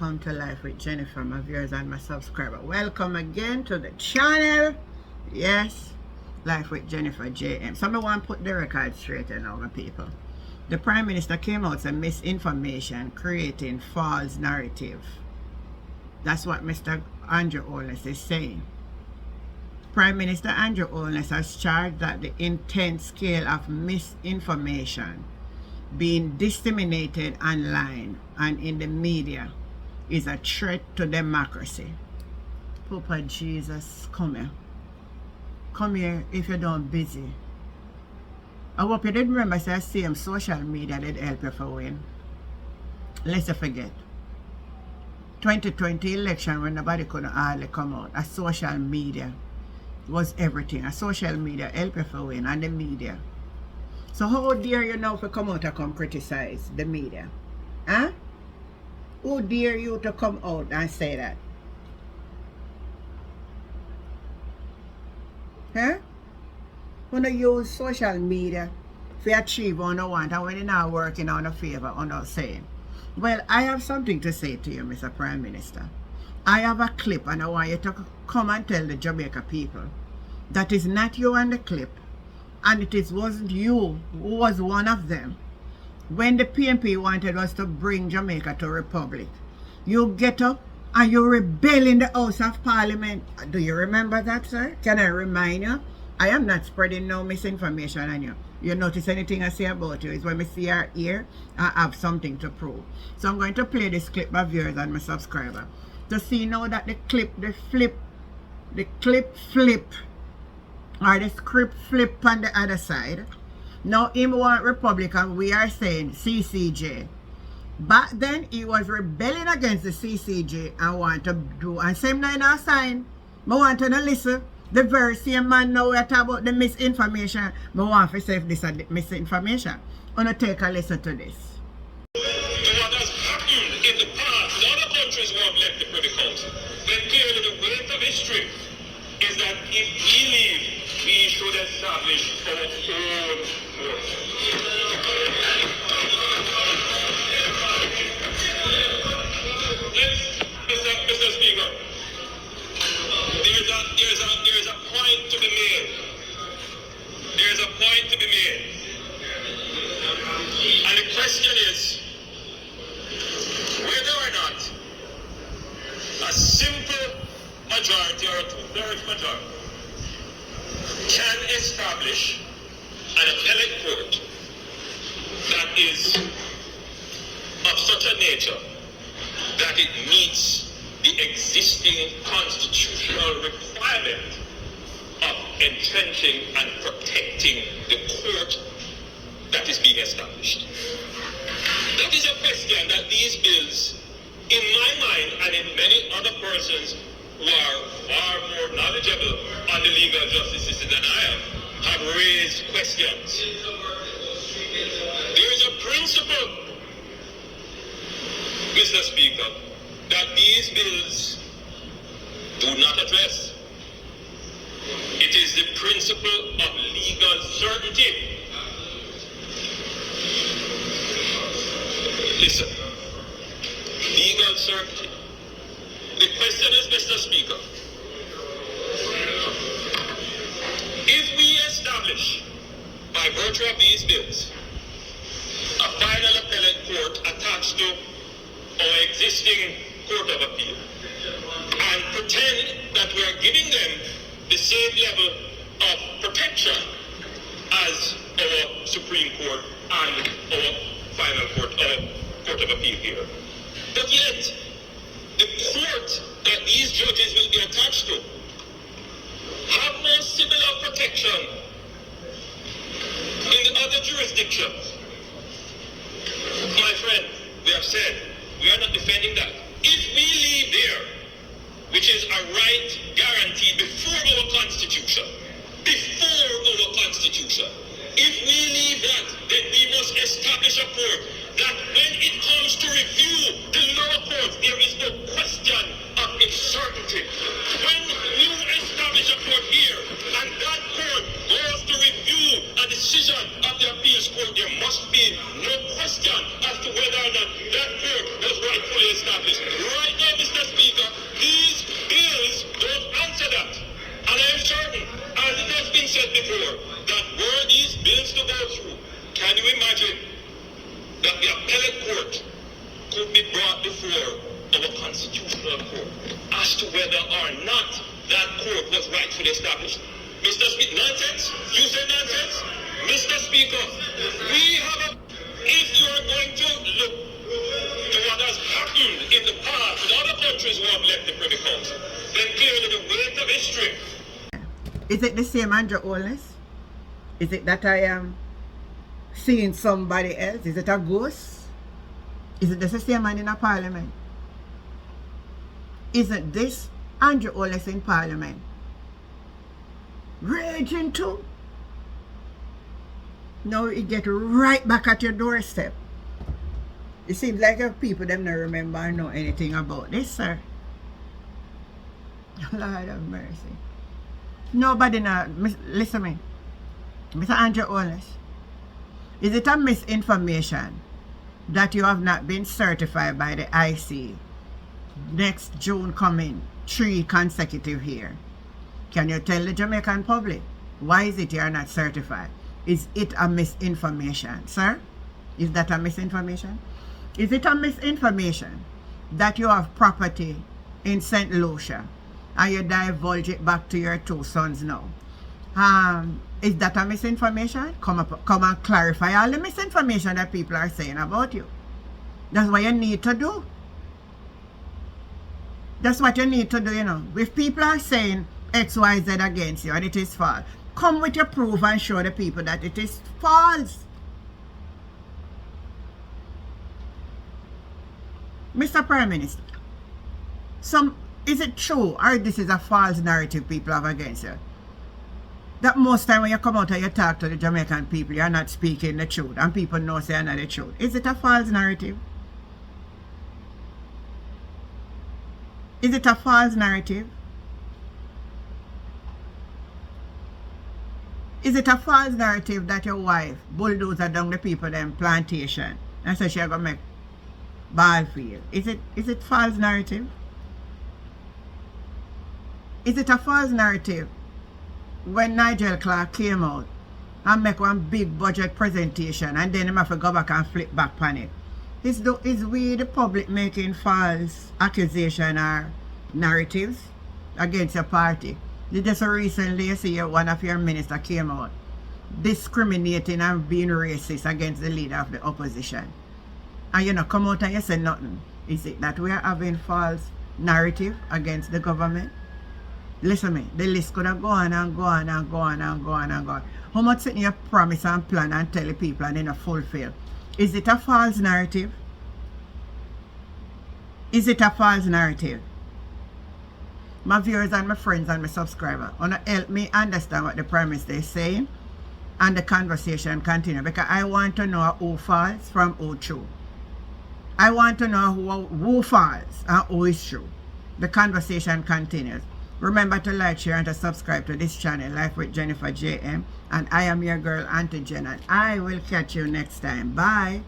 welcome to Life with Jennifer, my viewers and my subscriber. Welcome again to the channel. Yes, Life with Jennifer JM. So I want to put the record straight now, my people. The Prime Minister came out and misinformation, creating false narrative. That's what Mr. Andrew Holness is saying. Prime Minister Andrew Holness has charged that the intense scale of misinformation being disseminated online and in the media is a threat to democracy. Papa Jesus, come here. Come here if you're done busy. I hope you didn't remember say same social media did help you for win. Let's not forget. 2020 election when nobody could hardly come out. A social media was everything. A social media help you for win and the media. So how dare you now to come out and come criticize the media? Huh? Who dare you to come out and say that? Huh? When you use social media to achieve what you want and when you're not working on a favor or not saying. Well, I have something to say to you, Mr. Prime Minister. I have a clip and I want you to come and tell the Jamaica people that is not you on the clip. And wasn't you who was one of them. When the PNP wanted us to bring Jamaica to a republic, you get up and you rebel in the House of Parliament. Do you remember that, sir? Can I remind you? I am not spreading no misinformation on you. You notice anything I say about you is when I see your ear, I have something to prove. So I'm going to play this clip, my viewers and my subscriber, to see now that the clip flip, or the script flip on the other side. Now him want Republican, we are saying CCJ. Back then he was rebelling against the CCJ and want to do, and same night now sign. I want to listen. The very same man now we are talking about the misinformation. I want to say if this is misinformation. I'm going to take a listen to this. What has happened in the past, other countries who have left the Privy Council, then clearly the weight of history is that if we leave, we should establish our own force. Mr. Speaker, there is a point to be made. There is a point to be made. And the question is whether or not a simple majority or a two-thirds majority can establish an appellate court that is of such a nature that it meets the existing constitutional requirement of entrenching and protecting the court that is being established. That is a question that these bills, in my mind and in many other persons who are far more knowledgeable on the legal justice system than I am, have raised questions. There is a principle, Mr. Speaker, that these bills do not address. It is the principle of legal certainty. Listen, legal certainty. The question is, Mr. Speaker, if we establish, by virtue of these bills, a final appellate court attached to our existing Court of Appeal, and pretend that we are giving them the same level of protection as our Supreme Court and our final court, Court of Appeal here, but yet the court that these judges will be attached to have no similar protection in the other jurisdictions. My friend, we have said we are not defending that. If we leave there, which is a right guaranteed before our Constitution, if we leave that, then we must establish a court that when it comes to review the lower courts, there is no question of its certainty. When you establish a court here, and that court goes to review a decision of the appeals court, there must be no question as to whether or not that court was rightfully established. the appellate court could be brought before our constitutional court as to whether or not that court was rightfully established. Mr. Speaker, nonsense? You say nonsense? Mr. Speaker, we have a... If you are going to look to what has happened in the past with other countries who have left the Privy Council, then clearly the weight of history... Is it the same Andrew Holness? Is it that I am seeing somebody else? Is it a ghost? Is it the same man in a parliament? Isn't this Andrew Holness in parliament? Raging too? Now it get right back at your doorstep. It seems like your people them not remember or know anything about this, sir. Lord have mercy. Nobody now, listen to me. Mr. Andrew Holness, is it a misinformation that you have not been certified by the IC next June coming 3 consecutive year? Can you tell the Jamaican public why is it you are not certified? Is it a misinformation, sir? Is that a misinformation? Is it a misinformation that you have property in St. Lucia and you divulge it back to your 2 sons now? Is that a misinformation? Come and clarify all the misinformation that people are saying about you. That's what you need to do. That's what you need to do, you know. If people are saying X, Y, Z against you and it is false, come with your proof and show the people that it is false. Mr. Prime Minister, is it true or this is a false narrative people have against you? That most time when you come out and you talk to the Jamaican people, you're not speaking the truth and people know say you're not the truth. Is it a false narrative? Is it a false narrative? Is it a false narrative that your wife bulldozer down the people them plantation and so she's gonna make ball field? Is it false narrative? Is it a false narrative when Nigel Clark came out and make one big budget presentation and then him have to go back and flip back on it? Is we the public making false accusation or narratives against your party? Just recently you see one of your ministers came out discriminating and being racist against the leader of the opposition. And you know, come out and you say nothing. Is it that we are having false narrative against the government? Listen to me, the list could have gone and gone and gone and gone and gone. How much thing you promise and plan and tell the people and then you fulfill? Is it a false narrative? Is it a false narrative? My viewers and my friends and my subscribers, wanna help me understand what the Prime Minister is saying and the conversation continue, because I want to know who false from who true. I want to know who false and who is true. The conversation continues. Remember to like, share, and to subscribe to this channel, Life with Jennifer JM. And I am your girl, Auntie Jen, and I will catch you next time. Bye.